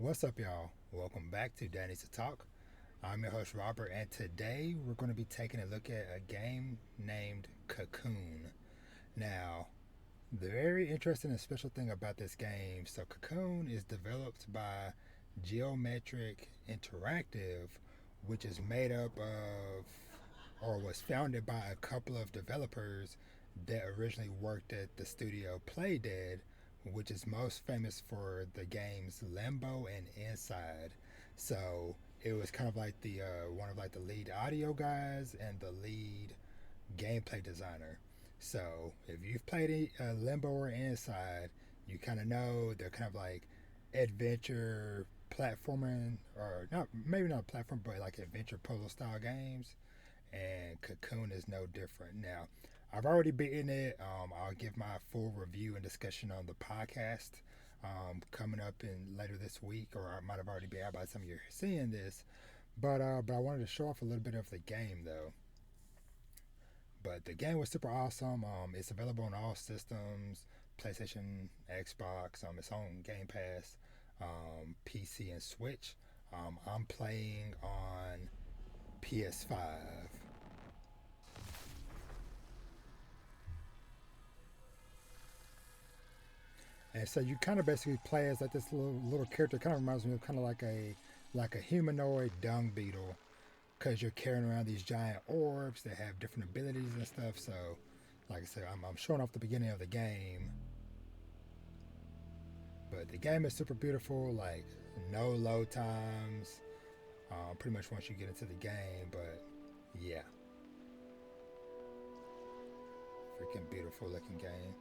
What's up, y'all? Welcome back to Danny's to Talk. I'm your host, Robert, and today we're going to be taking a look at a game named Cocoon. Now, the very interesting and special thing about this game, so Cocoon is developed by Geometric Interactive, which is made up of, or was founded by a couple of developers that originally worked at the studio Playdead, which is most famous for the games Limbo and Inside. So it was kind of like the one of like the lead audio guys and the lead gameplay designer. So if you've played Limbo or Inside, you kind of know they're kind of like adventure platforming, or not, maybe not platform, but like adventure puzzle style games. And Cocoon is no different. Now, I've already beaten it. I'll give my full review and discussion on the podcast coming up in later this week, or I might have already been out by the time you're seeing this. But I wanted to show off a little bit of the game though. But the game was super awesome. It's available on all systems: PlayStation, Xbox. It's on Game Pass, PC, and Switch. I'm playing on PS5. And so you kind of basically play as like this little character. Kind of reminds me of kind of like a humanoid dung beetle, because you're carrying around these giant orbs that have different abilities and stuff. So, like I said, I'm showing off the beginning of the game, but the game is super beautiful. Like no load times. Pretty much once you get into the game, but yeah, freaking beautiful looking game.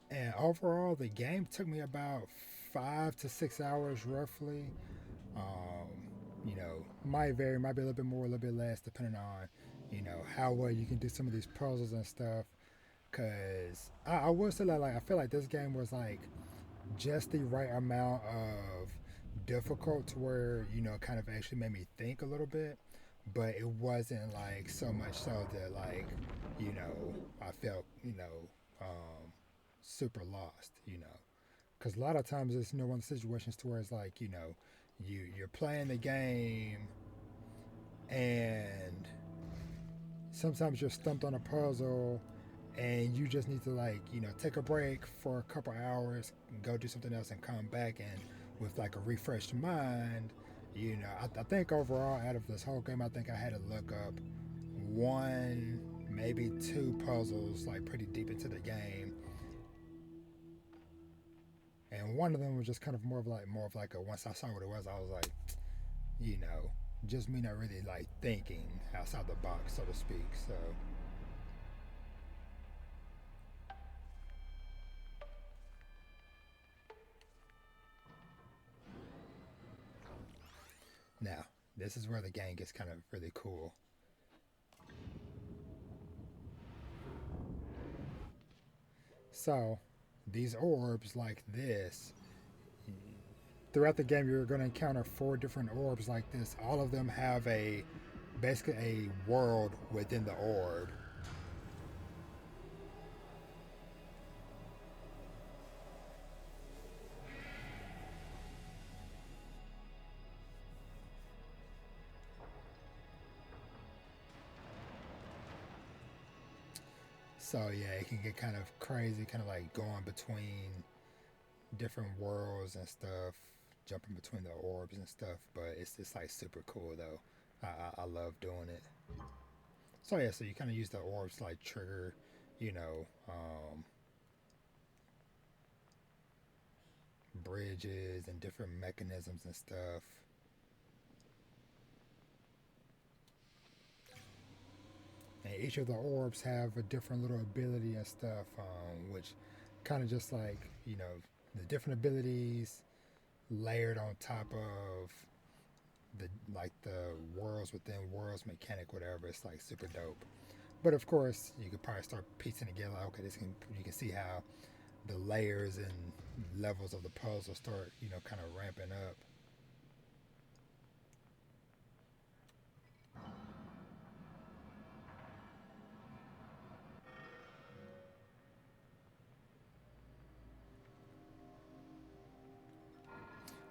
And overall, the game took me about 5 to 6 hours roughly. Um, might vary, might be a little bit more, a little bit less, depending on, how well you can do some of these puzzles and stuff. Cause I will say that, like, I feel like this game was like just the right amount of difficult to where it kind of actually made me think a little bit, but it wasn't like so much so that like I felt super lost. Because a lot of times it's one of the situations to where it's like you're playing the game and sometimes you're stumped on a puzzle and you just need to like take a break for a couple hours, go do something else, and come back, and with like a refreshed mind. I think overall out of this whole game, I think I had to look up one, maybe two puzzles like pretty deep into the game, and one of them was just kind of more of like a, once I saw what it was, I was like, you know, just me not really like thinking outside the box, so to speak. So now this is where the game gets kind of really cool. So these orbs like this, throughout the game you're going to encounter four different orbs like this. All of them have a basically a world within the orb. So yeah, it can get kind of crazy, kind of like going between different worlds and stuff, jumping between the orbs and stuff. But it's like super cool though. I love doing it. So yeah, so you kind of use the orbs to like trigger, you know, bridges and different mechanisms and stuff. And each of the orbs have a different little ability and stuff, which kind of just like the different abilities layered on top of the like the worlds within worlds mechanic, whatever. It's like super dope. But of course, you could probably start piecing together. Like, okay, you can see how the layers and levels of the puzzle start, kind of ramping up.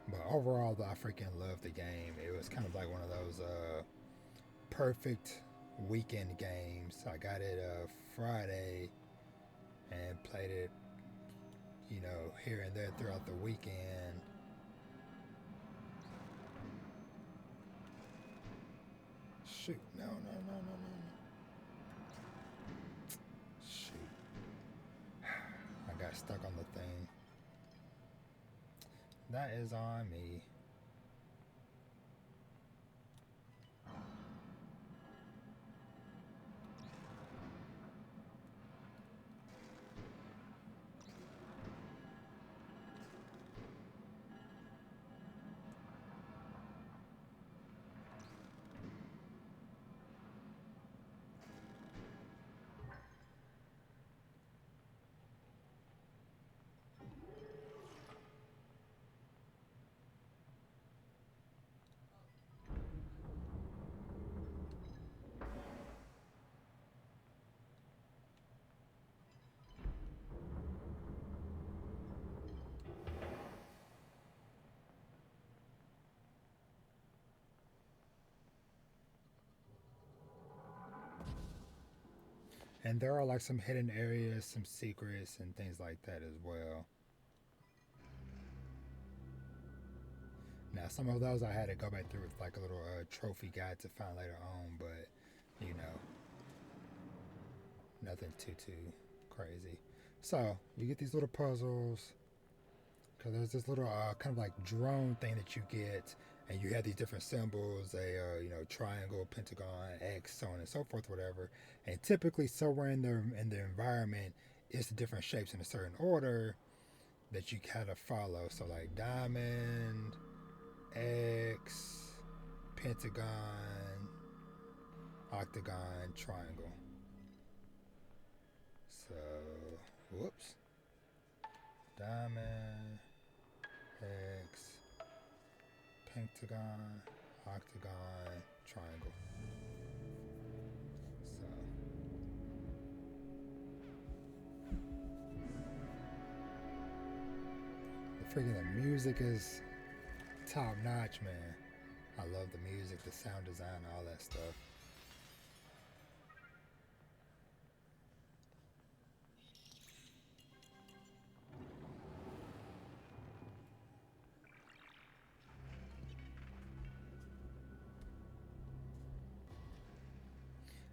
But overall, though, I freaking loved the game. It was kind of like one of those perfect weekend games. I got it Friday and played it, here and there throughout the weekend. Shoot, no, no, no, no, no. Shoot, I got stuck on the thing. That is on me. And there are like some hidden areas, some secrets, and things like that as well. Now, some of those I had to go back through with like a little trophy guide to find later on, but you know, nothing too crazy. So you get these little puzzles because there's this little kind of like drone thing that you get, and you have these different symbols, a triangle, pentagon, X, so on and so forth, whatever. And typically, somewhere in the environment, it's the different shapes in a certain order that you kind of follow. So like diamond, X, pentagon, octagon, triangle. So, whoops. Diamond, X, pentagon, octagon, triangle. So, the music is top notch, man. I love the music, the sound design, all that stuff.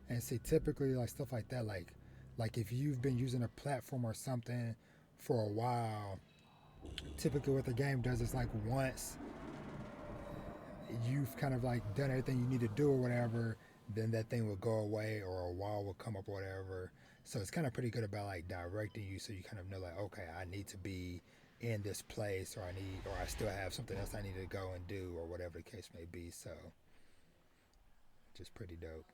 And see, typically, like stuff like that, like if you've been using a platform or something for a while, typically what the game does is like once you've kind of like done everything you need to do or whatever, then that thing will go away or a wall will come up or whatever. So it's kind of pretty good about like directing you, so you kind of know like, okay, I need to be in this place, or I still have something else I need to go and do, or whatever the case may be. So just pretty dope.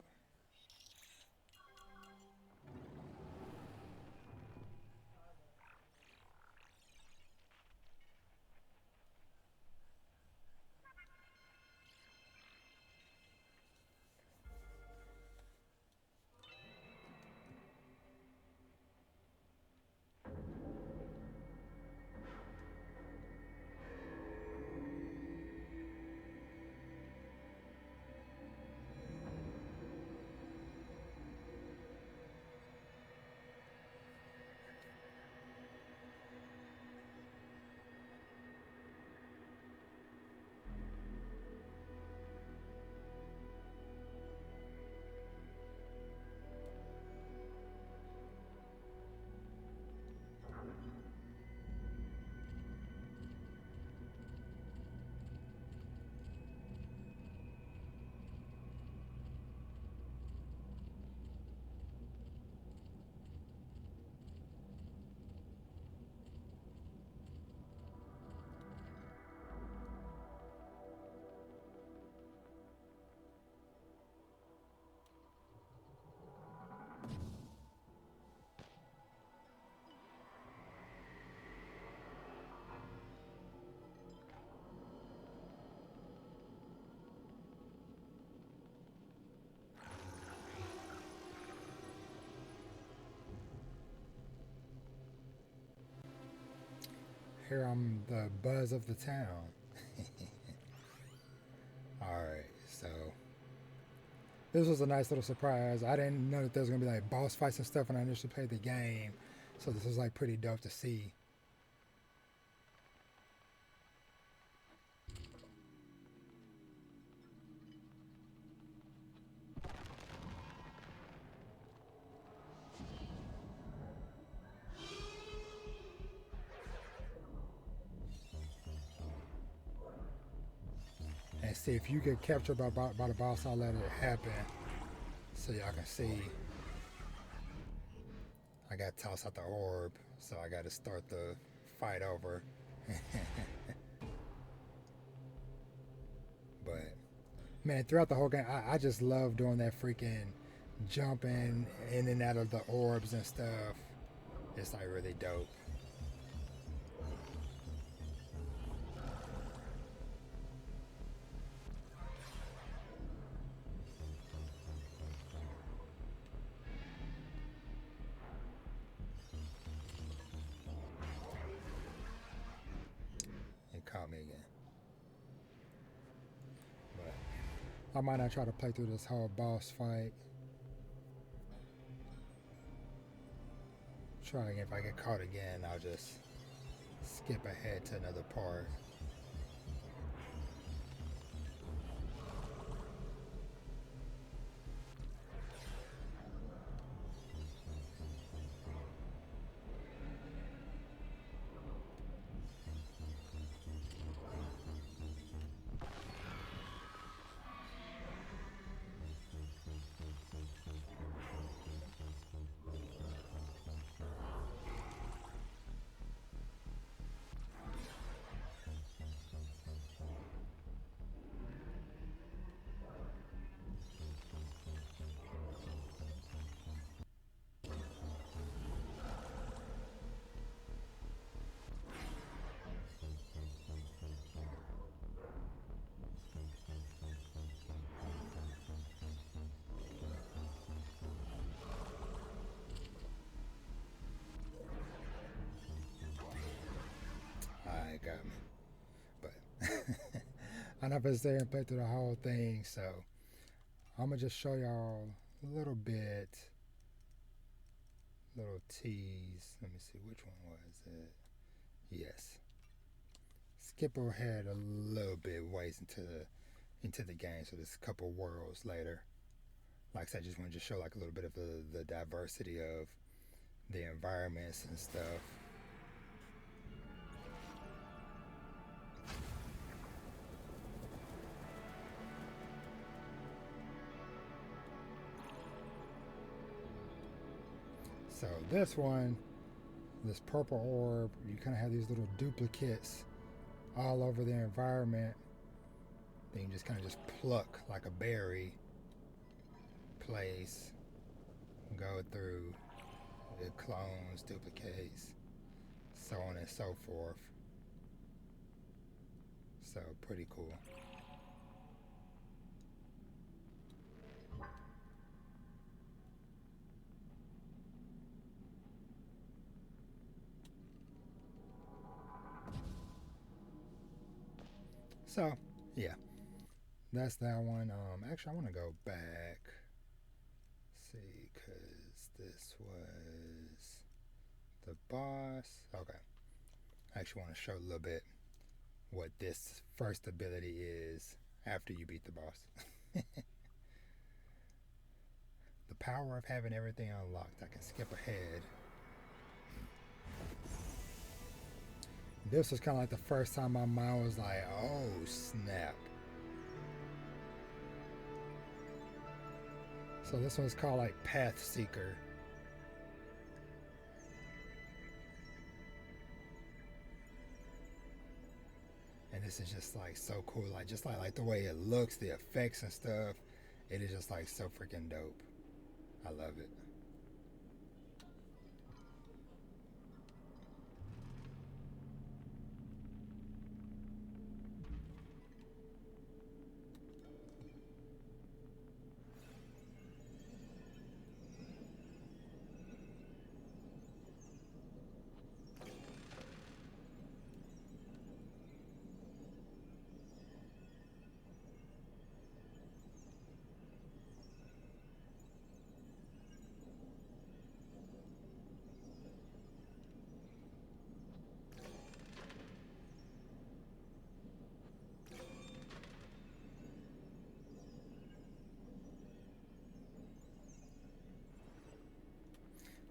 Here I'm the buzz of the town. Alright, so this was a nice little surprise. I didn't know that there was gonna be like boss fights and stuff when I initially played the game. So this was like pretty dope to see. And see if you get captured by the boss, I'll let it happen. So y'all can see I got tossed out the orb, so I got to start the fight over. But man, throughout the whole game, I just love doing that freaking jumping in and out of the orbs and stuff. It's like really dope. It caught me again. But I might not try to play through this whole boss fight. Try again. If I get caught again, I'll just skip ahead to another part. Alright, got me. But I'm not gonna stay and play through the whole thing, so I'm gonna just show y'all a little bit, little tease. Let me see, which one was it? Yes. Skip ahead a little bit ways into the game, so there's a couple worlds later. Like I said, I just want to just show like a little bit of the diversity of the environments and stuff. So this one, this purple orb, you kind of have these little duplicates all over the environment. Then you just kind of just pluck like a berry, place, go through, it clones, duplicates, so on and so forth. So pretty cool. So yeah, that's that one. Actually, I want to go back. See, cause this was the boss. Okay, I actually want to show a little bit what this first ability is after you beat the boss. The power of having everything unlocked. I can skip ahead. This was kind of like the first time my mind was like, oh snap. So this one's called like Path Seeker. And this is just like so cool. Like just like the way it looks, the effects and stuff. It is just like so freaking dope. I love it.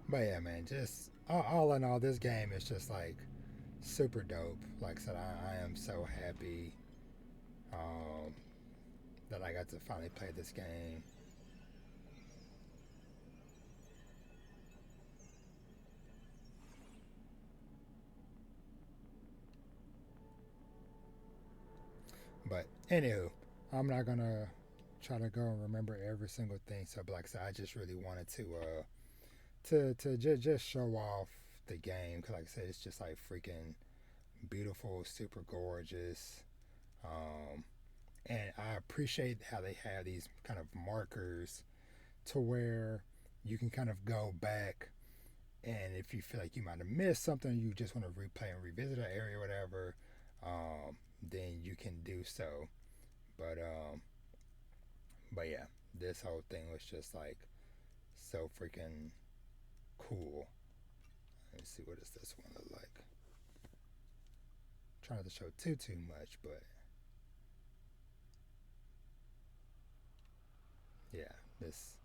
But yeah, man, just all in all, this game is just like super dope. Like I said, I am so happy um, that I got to finally play this game. But anywho, I'm not gonna try to go and remember every single thing. So, like I said, I just really wanted to just show off the game because, like I said, it's just like freaking beautiful, super gorgeous. Um, and I appreciate how they have these kind of markers to where you can kind of go back, and if you feel like you might have missed something, you just want to replay and revisit an area or whatever, then you can do so. But but yeah, this whole thing was just like so freaking cool. Let me see, what does this one look like? Trying to show too much, but yeah, this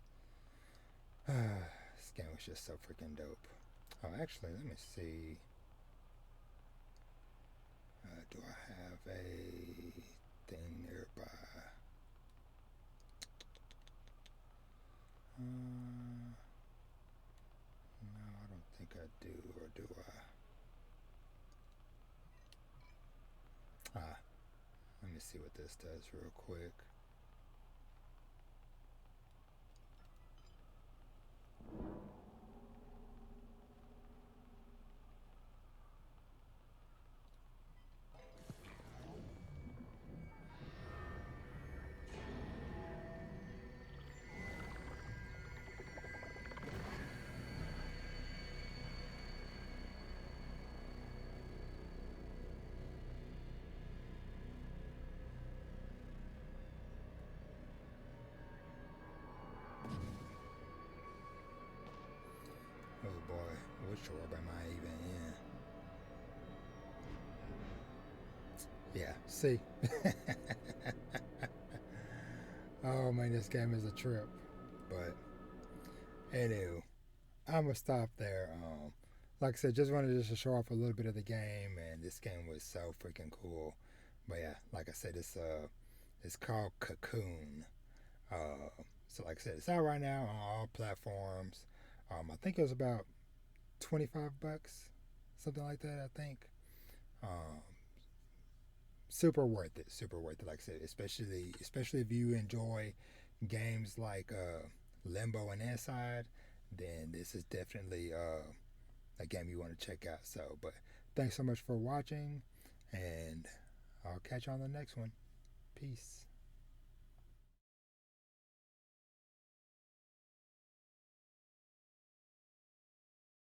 this game was just so freaking dope. Oh, actually, let me see. Do I have a thing nearby? No, I don't think I do, or do I? Let me see what this does real quick. Oh boy, which orb am I even in? Yeah, see? Oh man, this game is a trip. But anywho, I'm gonna stop there. Like I said, just wanted just to show off a little bit of the game, and this game was so freaking cool. But yeah, like I said, it's called Cocoon. So like I said, it's out right now on all platforms. I think it was about 25 bucks, something like that. I think. Um, Super worth it. Super worth it. Like I said, especially if you enjoy games like Limbo and Inside, then this is definitely a game you want to check out. So, but thanks so much for watching, and I'll catch you on the next one. Peace.